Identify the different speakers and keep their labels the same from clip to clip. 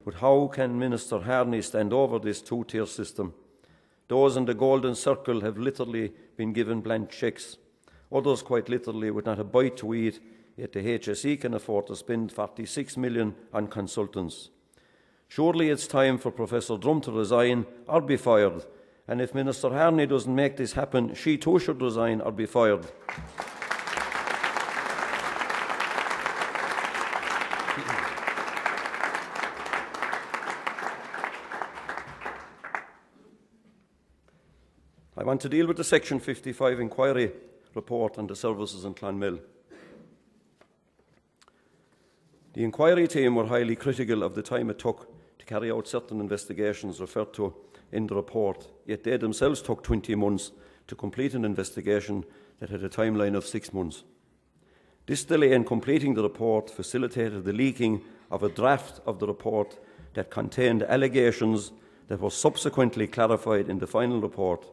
Speaker 1: But how can Minister Harney stand over this two-tier system? Those in the golden circle have literally been given blank cheques. Others, quite literally, with not a bite to eat, yet the HSE can afford to spend 46 million on consultants. Surely it's time for Professor Drum to resign or be fired. And if Minister Harney doesn't make this happen, she too should resign or be fired. I want to deal with the Section 55 inquiry report on the services in Clonmel. The inquiry team were highly critical of the time it took to carry out certain investigations referred to in the report, yet they themselves took 20 months to complete an investigation that had a timeline of 6 months. This delay in completing the report facilitated the leaking of a draft of the report that contained allegations that were subsequently clarified in the final report.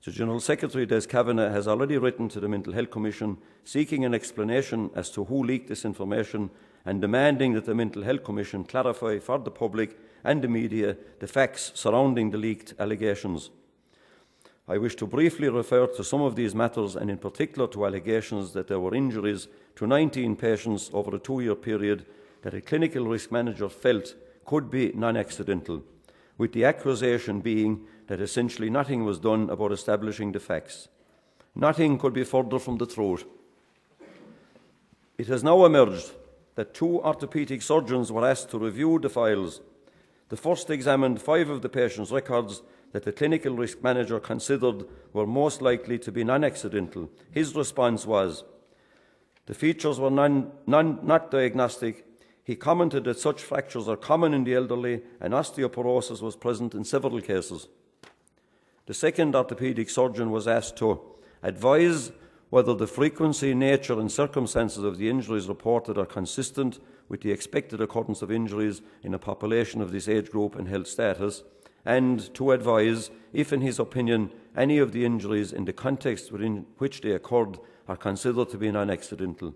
Speaker 1: The General Secretary Des Kavanagh has already written to the Mental Health Commission seeking an explanation as to who leaked this information and demanding that the Mental Health Commission clarify for the public and the media the facts surrounding the leaked allegations. I wish to briefly refer to some of these matters and in particular to allegations that there were injuries to 19 patients over a 2-year period that a clinical risk manager felt could be non-accidental, with the accusation being that essentially nothing was done about establishing the facts. Nothing could be further from the truth. It has now emerged that 2 orthopaedic surgeons were asked to review the files. The first examined 5 of the patients' records that the clinical risk manager considered were most likely to be non-accidental. His response was, the features were not diagnostic. He commented that such fractures are common in the elderly and osteoporosis was present in several cases. The second orthopaedic surgeon was asked to advise whether the frequency, nature and circumstances of the injuries reported are consistent with the expected occurrence of injuries in a population of this age group and health status, and to advise if, in his opinion, any of the injuries in the context within which they occurred are considered to be non-accidental.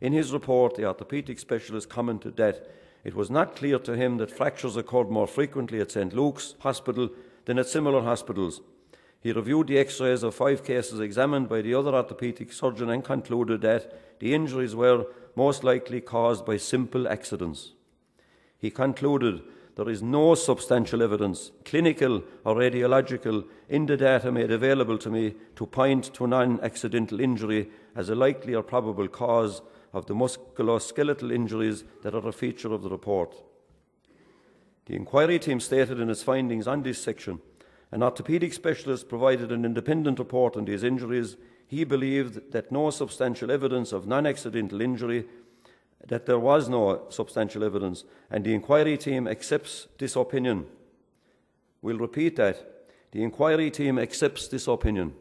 Speaker 1: In his report, the orthopaedic specialist commented that it was not clear to him that fractures occurred more frequently at St. Luke's Hospital than at similar hospitals. He reviewed the x-rays of 5 cases examined by the other orthopaedic surgeon and concluded that the injuries were most likely caused by simple accidents. He concluded there is no substantial evidence, clinical or radiological, in the data made available to me to point to non-accidental injury as a likely or probable cause of the musculoskeletal injuries that are a feature of the report. The inquiry team stated in its findings on this section, an orthopaedic specialist provided an independent report on these injuries. He believed that no substantial evidence of non-accidental injury, that there was no substantial evidence, and the inquiry team accepts this opinion. We'll repeat that. The inquiry team accepts this opinion.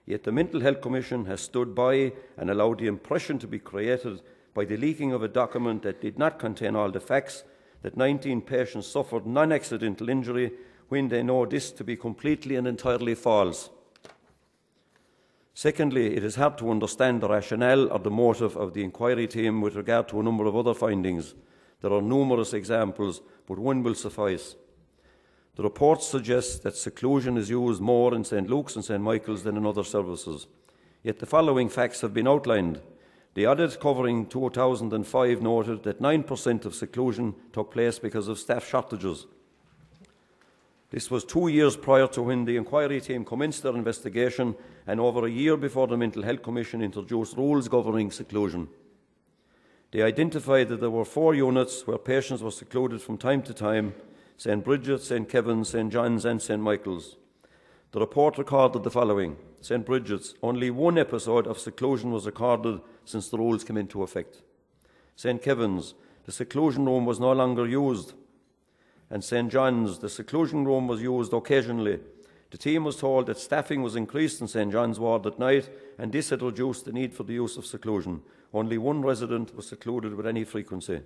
Speaker 1: Yet the Mental Health Commission has stood by and allowed the impression to be created by the leaking of a document that did not contain all the facts that 19 patients suffered non-accidental injury when they know this to be completely and entirely false. Secondly, it is hard to understand the rationale or the motive of the inquiry team with regard to a number of other findings. There are numerous examples, but one will suffice. The report suggests that seclusion is used more in St. Luke's and St. Michael's than in other services. Yet the following facts have been outlined. The audit covering 2005 noted that 9% of seclusion took place because of staff shortages. This was 2 years prior to when the inquiry team commenced their investigation and over a year before the Mental Health Commission introduced rules governing seclusion. They identified that there were 4 units where patients were secluded from time to time: St. Bridget's, St. Kevin's, St. John's and St. Michael's. The report recorded the following. St. Bridget's, only 1 episode of seclusion was recorded since the rules came into effect. St. Kevin's, the seclusion room was no longer used. And St. John's, the seclusion room was used occasionally. The team was told that staffing was increased in St. John's ward at night, and this had reduced the need for the use of seclusion. Only 1 resident was secluded with any frequency.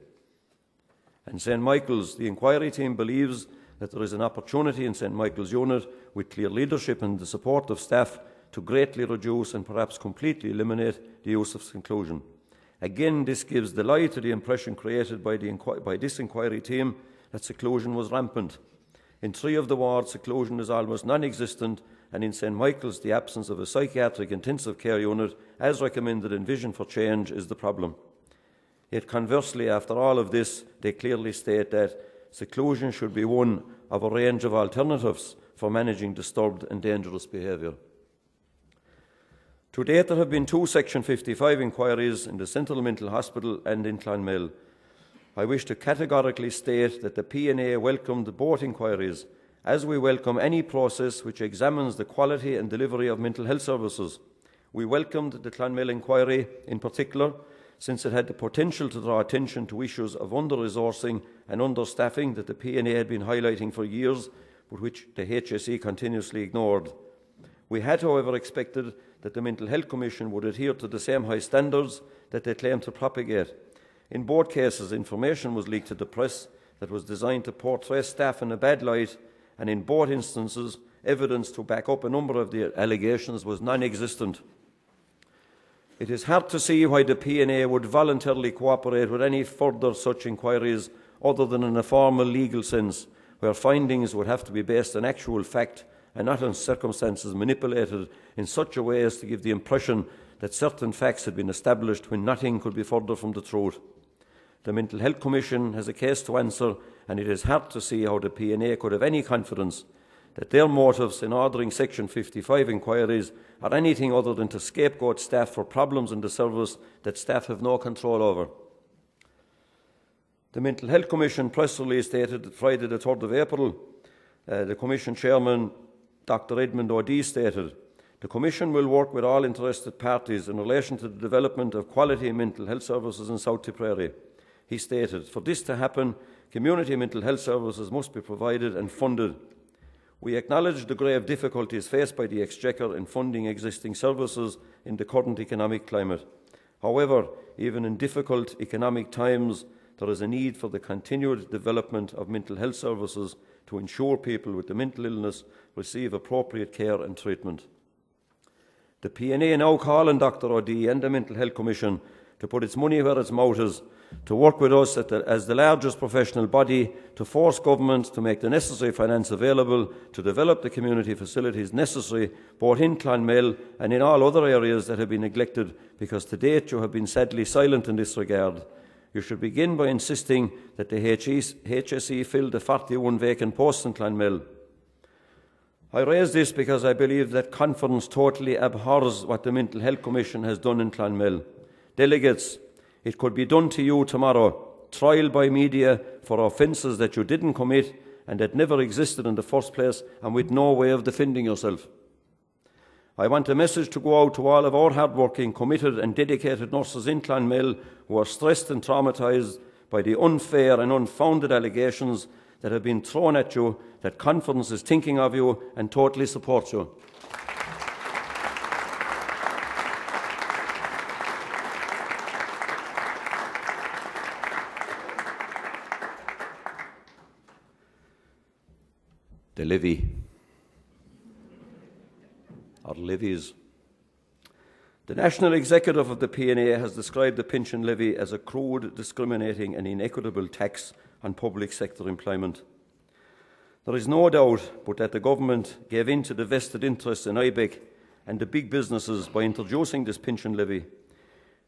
Speaker 1: And St. Michael's, the inquiry team believes that there is an opportunity in St. Michael's unit, with clear leadership and the support of staff, to greatly reduce and perhaps completely eliminate the use of seclusion. Again, this gives the lie to the impression created by this inquiry team that seclusion was rampant. In 3 of the wards, seclusion is almost non-existent, and in St Michael's, the absence of a psychiatric intensive care unit, as recommended in Vision for Change, is the problem. Yet conversely, after all of this, they clearly state that seclusion should be one of a range of alternatives for managing disturbed and dangerous behaviour. To date, there have been 2 Section 55 inquiries in the Central Mental Hospital and in Clonmel. I wish to categorically state that the PNA welcomed both inquiries, as we welcome any process which examines the quality and delivery of mental health services. We welcomed the Clonmel inquiry in particular, since it had the potential to draw attention to issues of under-resourcing and understaffing that the PNA had been highlighting for years, but which the HSE continuously ignored. We had, however, expected that the Mental Health Commission would adhere to the same high standards that they claim to propagate. In both cases, information was leaked to the press that was designed to portray staff in a bad light, and in both instances, evidence to back up a number of the allegations was non-existent. It is hard to see why the PNA would voluntarily cooperate with any further such inquiries other than in a formal legal sense, where findings would have to be based on actual fact and not on circumstances manipulated in such a way as to give the impression that certain facts had been established when nothing could be further from the truth. The Mental Health Commission has a case to answer, and it is hard to see how the PNA could have any confidence that their motives in ordering Section 55 inquiries are anything other than to scapegoat staff for problems in the service that staff have no control over. The Mental Health Commission press release dated Friday the 3rd of April, the Commission Chairman Dr. Edmund O'Dea stated, "The Commission will work with all interested parties in relation to the development of quality mental health services in South Tipperary." He stated, "For this to happen, community mental health services must be provided and funded. We acknowledge the grave difficulties faced by the Exchequer in funding existing services in the current economic climate. However, even in difficult economic times, there is a need for the continued development of mental health services to ensure people with a mental illness receive appropriate care and treatment." The PNA now call on Dr. O'Dea and the Mental Health Commission to put its money where its mouth is, to work with us as the largest professional body to force government to make the necessary finance available to develop the community facilities necessary both in Clonmel and in all other areas that have been neglected, because to date you have been sadly silent in this regard. You should begin by insisting that the HSE fill the 41 vacant posts in Clonmel. I raise this because I believe that conference totally abhors what the Mental Health Commission has done in Clonmel. Delegates, it could be done to you tomorrow, trial by media for offences that you didn't commit and that never existed in the first place, and with no way of defending yourself. I want a message to go out to all of our hard-working, committed and dedicated nurses in Clonmel who are stressed and traumatised by the unfair and unfounded allegations that have been thrown at you, that Conference is thinking of you and totally supports you. The levy, or levies. The National Executive of the PNA has described the pension levy as a crude, discriminating and inequitable tax on public sector employment. There is no doubt but that the government gave in to the vested interests in IBEC and the big businesses by introducing this pension levy.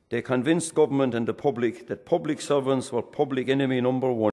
Speaker 1: They convinced government and the public that public servants were public enemy number one.